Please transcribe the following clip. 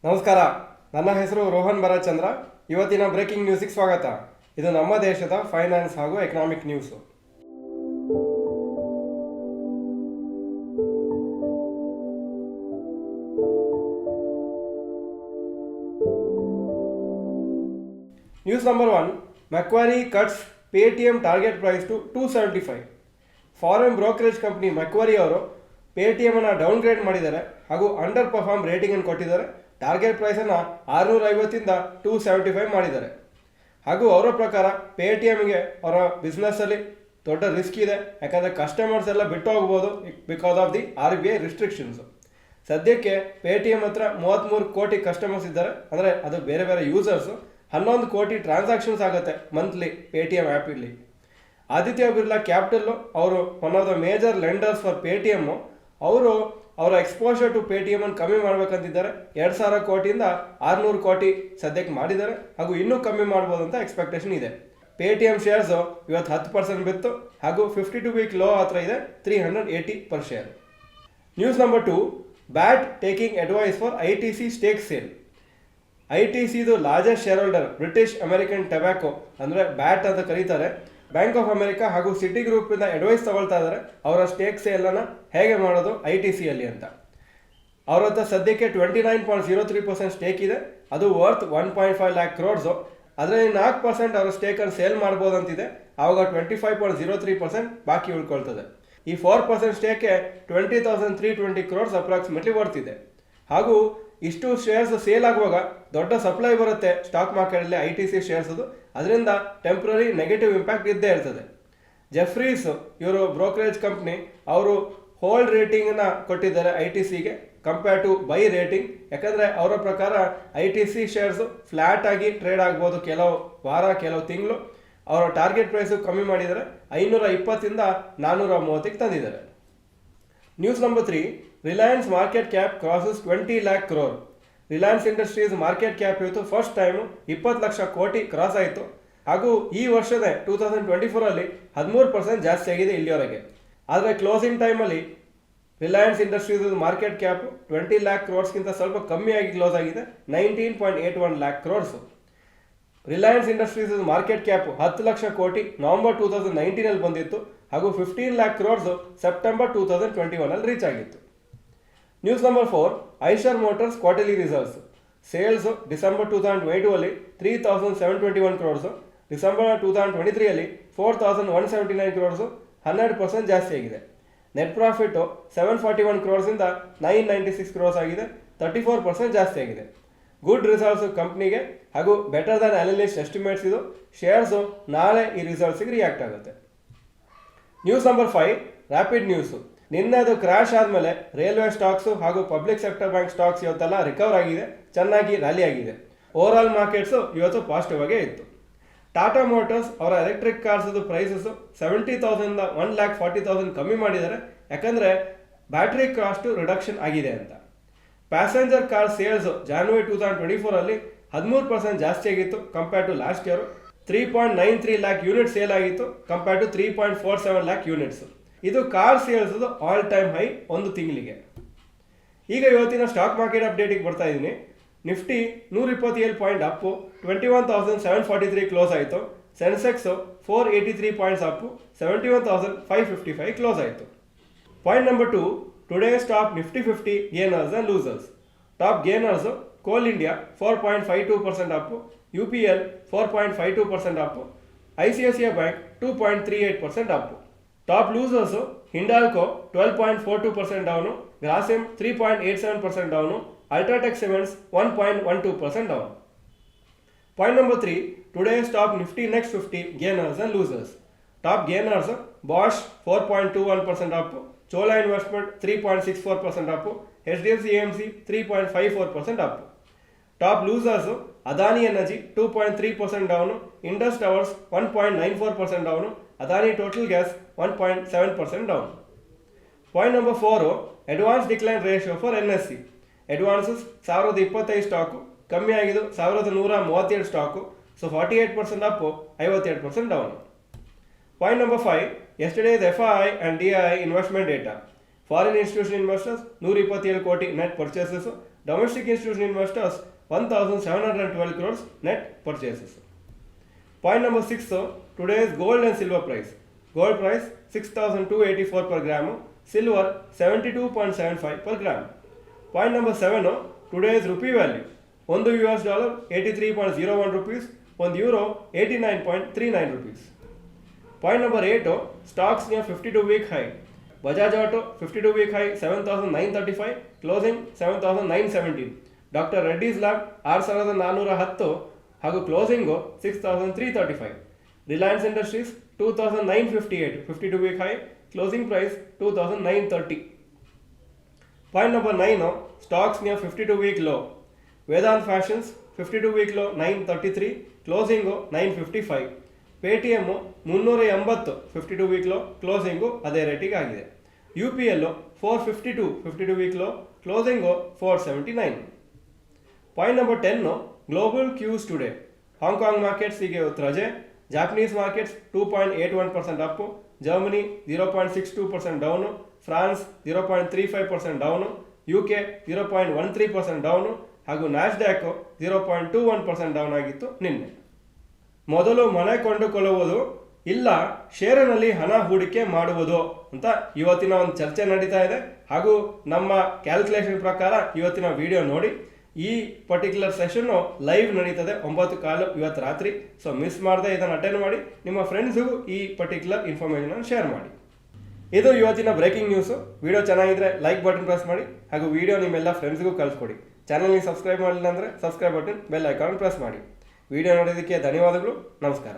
ನಮಸ್ಕಾರ, ನನ್ನ ಹೆಸರು ರೋಹನ್ ಭರತ್ ಚಂದ್ರ. ಇವತ್ತಿನ ಬ್ರೇಕಿಂಗ್ ನ್ಯೂಸಿಗೆ ಸ್ವಾಗತ. ಇದು ನಮ್ಮ ದೇಶದ ಫೈನಾನ್ಸ್ ಹಾಗೂ economic news. News number 1, Macquarie cuts Paytm target price to 275. Foreign brokerage company Macquarie ಅವರು ಪೇಟಿಎಮ್ ಅನ್ನು ಡೌನ್ಗ್ರೇಡ್ ಮಾಡಿದ್ದಾರೆ ಹಾಗೂ ಅಂಡರ್ ಪರ್ಫಾರ್ಮ್ ರೇಟಿಂಗ್ ಅನ್ನು ಕೊಟ್ಟಿದ್ದಾರೆ. ಟಾರ್ಗೆಟ್ ಪ್ರೈಸನ್ನು 650ಇಂದ 275 ಮಾಡಿದ್ದಾರೆ. ಹಾಗೂ ಅವರ ಪ್ರಕಾರ ಪೇಟಿಎಮ್ಗೆ ಅವರ ಬಿಸ್ನೆಸ್ಸಲ್ಲಿ ದೊಡ್ಡ ರಿಸ್ಕ್ ಇದೆ, ಯಾಕಂದರೆ ಕಸ್ಟಮರ್ಸ್ ಎಲ್ಲ ಬಿಟ್ಟು ಹೋಗ್ಬೋದು because of the RBI restrictions. ಸದ್ಯಕ್ಕೆ ಪೇಟಿಎಮ್ ಹತ್ರ 33 ಕೋಟಿ ಕಸ್ಟಮರ್ಸ್ ಇದ್ದಾರೆ, ಅಂದರೆ ಅದು ಬೇರೆ ಬೇರೆ ಯೂಸರ್ಸು. 11 ಕೋಟಿ ಟ್ರಾನ್ಸಾಕ್ಷನ್ಸ್ ಆಗುತ್ತೆ ಮಂತ್ಲಿ ಪೇಟಿಎಮ್ ಆ್ಯಪಲ್ಲಿ. ಆದಿತ್ಯ ಬಿರ್ಲಾ ಕ್ಯಾಪಿಟಲ್ಲು ಅವರು one of the major lenders for Paytm. ಅವರು ಅವರ ಎಕ್ಸ್ಪೋಜರ್ ಟು ಪೇಟಿಎಮ್ಮನ್ನು ಕಮ್ಮಿ ಮಾಡಬೇಕಂತಿದ್ದಾರೆ. 2,000 ಕೋಟಿಯಿಂದ 600 ಕೋಟಿ ಸದ್ಯಕ್ಕೆ ಮಾಡಿದ್ದಾರೆ, ಹಾಗೂ ಇನ್ನೂ ಕಮ್ಮಿ ಮಾಡ್ಬೋದು ಅಂತ ಎಕ್ಸ್ಪೆಕ್ಟೇಷನ್ ಇದೆ. ಪೇಟಿಎಮ್ ಶೇರ್ಸು ಇವತ್ತು 10% ಬಿತ್ತು, ಹಾಗೂ 52 ವೀಕ್ ಲೋ ಹತ್ರ ಇದೆ 380 per share. News number 2, BAT taking advice for ITC stake sale. ITCದು largest share holder British American tobacco, ಅಂದರೆ ಬ್ಯಾಟ್ ಅಂತ ಕರೀತಾರೆ, ಬ್ಯಾಂಕ್ ಆಫ್ ಅಮೆರಿಕಾ ಹಾಗೂ ಸಿಟಿ ಗ್ರೂಪಿಂದ ಅಡ್ವೈಸ್ ತಗೊಳ್ತಾ ಇದ್ದಾರೆ ಅವರ ಸ್ಟೇಕ್ ಸೇಲನ್ನು ಹೇಗೆ ಮಾಡೋದು ITCಯಲ್ಲಿ ಅಂತ. ಅವ್ರ ಹತ್ರ ಸದ್ಯಕ್ಕೆ 29.03% ಸ್ಟೇಕ್ ಇದೆ, ಅದು ವರ್ತ್ 1.5 lakh crores. ಅದರಲ್ಲಿ 4% ಅವರ ಸ್ಟೇಕನ್ನು ಸೇಲ್ ಮಾಡ್ಬೋದು ಅಂತಿದೆ. ಆವಾಗ 25.03% ಬಾಕಿ ಉಳ್ಕೊಳ್ತದೆ. ಈ 4% ಸ್ಟೇಕ್ಗೆ 20,320 crores ಅಪ್ರಾಕ್ಸಿಮೇಟ್ಲಿ ವರ್ತಿದೆ. ಹಾಗೂ ಇಷ್ಟು ಶೇರ್ಸ್ ಸೇಲ್ ಆಗುವಾಗ ದೊಡ್ಡ ಸಪ್ಲೈ ಬರುತ್ತೆ ಸ್ಟಾಕ್ ಮಾರ್ಕೆಟಲ್ಲಿ ITC ಶೇರ್ಸದು, ಅದರಿಂದ ಟೆಂಪ್ರರಿ ನೆಗೆಟಿವ್ ಇಂಪ್ಯಾಕ್ಟ್ ಇದ್ದೇ ಇರ್ತದೆ. ಜೆಫ್ರೀಸ್ ಇವರು ಬ್ರೋಕರೇಜ್ ಕಂಪ್ನಿ, ಅವರು ಹೋಲ್ಡ್ ರೇಟಿಂಗನ್ನು ಕೊಟ್ಟಿದ್ದಾರೆ ITCಗೆ ಕಂಪೇರ್ ಟು ಬೈ ರೇಟಿಂಗ್. ಯಾಕಂದರೆ ಅವರ ಪ್ರಕಾರ ITC ಶೇರ್ಸು ಫ್ಲ್ಯಾಟ್ ಆಗಿ ಟ್ರೇಡ್ ಆಗ್ಬೋದು ಕೆಲವು ವಾರ ಕೆಲವು ತಿಂಗಳು. ಅವರ ಟಾರ್ಗೆಟ್ ಪ್ರೈಸು ಕಮ್ಮಿ ಮಾಡಿದ್ದಾರೆ, 520ಇಂದ 430ಕ್ಕೆ ತಂದಿದ್ದಾರೆ. News number 3, Reliance market cap crosses 20 lakh crore. Reliance industries market cap ಇವತ್ತು ಫಸ್ಟ್ ಟೈಮು 20 ಲಕ್ಷ ಕೋಟಿ ಕ್ರಾಸ್ ಆಯಿತು. ಹಾಗೂ ಈ ವರ್ಷದ 2024 13% ಜಾಸ್ತಿ ಆಗಿದೆ ಇಲ್ಲಿಯವರೆಗೆ. ಆದರೆ ಕ್ಲೋಸಿಂಗ್ ಟೈಮಲ್ಲಿ Reliance industries market cap 20 lakh crores ಸ್ವಲ್ಪ ಕಮ್ಮಿಯಾಗಿ ಕ್ಲೋಸ್ ಆಗಿದೆ, 19.81 lakh crores. Reliance industries market cap 10 lakh ಕೋಟಿ ನವೆಂಬರ್ 2019 ಬಂದಿತ್ತು, ಹಾಗೂ 15 lakh crores ಸೆಪ್ಟೆಂಬರ್ 2021 ರೀಚ್ ಆಗಿತ್ತು. News number 4, Eicher motors quarterly results. Sales December 2022 3,721 crores, December 2023 4,179 crores, 100% ಜಾಸ್ತಿ ಆಗಿದೆ. ನೆಟ್ ಪ್ರಾಫಿಟ್ಟು 741 crores-ಇಂದ 996 crores ಆಗಿದೆ, 34% ಜಾಸ್ತಿ ಆಗಿದೆ. ಗುಡ್ ರಿಸಲ್ಟ್ಸು ಕಂಪ್ನಿಗೆ, ಹಾಗೂ ಬೆಟರ್ ದ್ಯಾನ್ ಅನಲಿಸ್ಟ್ ಎಸ್ಟಿಮೇಟ್ಸ್. ಇದು ಶೇರ್ಸು ನಾಳೆ ಈ ರಿಸಲ್ಟ್ಸಿಗೆ ರಿಯಾಕ್ಟ್ ಆಗುತ್ತೆ. News number 5, rapid news. ನಿನ್ನೆ ಅದು ಕ್ರ್ಯಾಶ್ ಆದಮೇಲೆ ರೈಲ್ವೆ ಸ್ಟಾಕ್ಸು ಹಾಗೂ ಪಬ್ಲಿಕ್ ಸೆಕ್ಟರ್ ಬ್ಯಾಂಕ್ ಸ್ಟಾಕ್ಸ್ ಇವತ್ತೆಲ್ಲ ರಿಕವರ್ ಆಗಿದೆ, ಚೆನ್ನಾಗಿ ರ್ಯಾಲಿ ಆಗಿದೆ. ಓವರ್ ಆಲ್ ಮಾರ್ಕೆಟ್ಸು ಇವತ್ತು ಪಾಸಿಟಿವ್ ಆಗೇ ಇತ್ತು. ಟಾಟಾ ಮೋಟರ್ಸ್ ಅವರ ಎಲೆಕ್ಟ್ರಿಕ್ ಕಾರ್ಸ್ದು ಪ್ರೈಸಸ್ಸು 70,000ಇಂದ 1,40,000 ಕಮ್ಮಿ ಮಾಡಿದ್ದಾರೆ, ಯಾಕಂದರೆ ಬ್ಯಾಟ್ರಿ ಕಾಸ್ಟು ರಿಡಕ್ಷನ್ ಆಗಿದೆ ಅಂತ. ಪ್ಯಾಸೆಂಜರ್ ಕಾರ್ ಸೇಲ್ಸು ಜಾನ್ವರಿ 2024 13% ಜಾಸ್ತಿ ಆಗಿತ್ತು compare to last year. 3.93 lakh unit sale ಆಗಿತ್ತು ಕಂಪೇರ್ ಟು 3.47 lakh ಯೂನಿಟ್ಸ್. ಇದು ಕಾರ್ ಸೇಲ್ಸದು ಆಲ್ ಟೈಮ್ ಹೈ ಒಂದು ತಿಂಗಳಿಗೆ. ಈಗ ಇವತ್ತಿನ ಸ್ಟಾಕ್ ಮಾರ್ಕೆಟ್ ಅಪ್ಡೇಟಿಗೆ ಬರ್ತಾ ಇದ್ದೀನಿ. ನಿಫ್ಟಿ 127 ಪಾಯಿಂಟ್ ಅಪ್ಪು 21,743 ಕ್ಲೋಸ್ ಆಯಿತು. ಸೆನ್ಸೆಕ್ಸು 483 ಪಾಯಿಂಟ್ಸ್ ಅಪ್ಪು 71,555 ಕ್ಲೋಸ್ ಆಯಿತು. Point number 2, today's top Nifty 50 gainers and losers. Top gainers Coal India 4.52% up, UPL 4.52% up, ICICI bank 2.38% up. Top losers Hindalco 12.42% down, Grasim 3.87% down, UltraTech cements 1.12% down. Point number 3, today's top Nifty next 50 gainers and losers. Top gainers Bosch 4.21% up, Chola investment 3.64% up, HDFC AMC 3.54% Appu. Top losers Adani energy 2.3% down, Indus towers 1.94% down, Adani total gas 1.7% down. Point number 4, advance decline ratio for NSE. Advances 1025 stock, ಕಮ್ಮಿ ಆಗಿದ್ದು 1137 stock, so 48% Appu 57% down. Point number 5, ಯೆಸ್ಟರ್ಡೇಸ್ FII and DII investment data. Foreign institution investors 127 ಕೋಟಿ net purchases, Domestic institutional investors 1,712 crores net purchases. Point number 6, today's gold and silver price. Gold price 6,284 per gram, silver 72.75 per gram. Point number 7, today's rupee value. $1 $83.01 rupees, €1 89.39 rupees. Point number 8, stocks near 52-week high. Bajaj Auto 52-week high 7,935, closing 7,917. Dr. Reddy's Lab 6,410 ಹಾಗೂ closing 6,335. Reliance industries 2,958, 52-week high, closing price 2,930. Point number 9, stocks near 52-week low. Vedant Fashions 52-week low 933, closing 955. Paytm 380, 52-week low, closing ಅದೇ ರೇಟಿಗೆ ಆಗಿದೆ. UPL 452, 52-week low, closing 479. Point number 10, global cues today. Hong Kong markets ಈಗ ಇವತ್ತು ರಜೆ. Japanese markets 2.81% up, Germany 0.62% down, France 0.35% down, UK 0.13% down ಹಾಗೂ Nasdaq 0.21% down ಆಗಿತ್ತು ನಿನ್ನೆ. ಮೊದಲು ಮನೆ ಕೊಂಡುಕೊಳ್ಳುವುದು ಇಲ್ಲ ಷೇರಿನಲ್ಲಿ ಹಣ ಹೂಡಿಕೆ ಮಾಡುವುದು ಅಂತ ಇವತ್ತಿನ ಒಂದು ಚರ್ಚೆ ನಡೀತಾ ಇದೆ. ಹಾಗೂ ನಮ್ಮ ಕ್ಯಾಲ್ಕುಲೇಷನ್ ಪ್ರಕಾರ ಇವತ್ತಿನ ವಿಡಿಯೋ ನೋಡಿ. ಈ ಪರ್ಟಿಕ್ಯುಲರ್ ಸೆಷನ್ನು ಲೈವ್ ನಡೀತದೆ 9:15 ಇವತ್ತು ರಾತ್ರಿ. ಸೊ ಮಿಸ್ ಮಾಡದೆ ಇದನ್ನು ಅಟೆಂಡ್ ಮಾಡಿ, ನಿಮ್ಮ ಫ್ರೆಂಡ್ಸ್ಗೂ ಈ ಪರ್ಟಿಕ್ಯುಲರ್ ಇನ್ಫಾರ್ಮೇಷನ್ ಶೇರ್ ಮಾಡಿ. ಇದು ಇವತ್ತಿನ ಬ್ರೇಕಿಂಗ್ ನ್ಯೂಸು. ವಿಡಿಯೋ ಚೆನ್ನಾಗಿದ್ರೆ ಲೈಕ್ ಬಟನ್ ಪ್ರೆಸ್ ಮಾಡಿ ಹಾಗೂ ವಿಡಿಯೋ ನಿಮ್ಮೆಲ್ಲ ಫ್ರೆಂಡ್ಸ್ಗೂ ಕಳಿಸ್ಕೊಡಿ. ಚಾನಲ್ಗೆ ಸಬ್ಸ್ಕ್ರೈಬ್ ಮಾಡಲಿಲ್ಲ ಅಂದರೆ subscribe button, bell icon press ಮಾಡಿ. ವಿಡಿಯೋ ನೋಡೋದಕ್ಕೆ ಧನ್ಯವಾದಗಳು. ನಮಸ್ಕಾರ.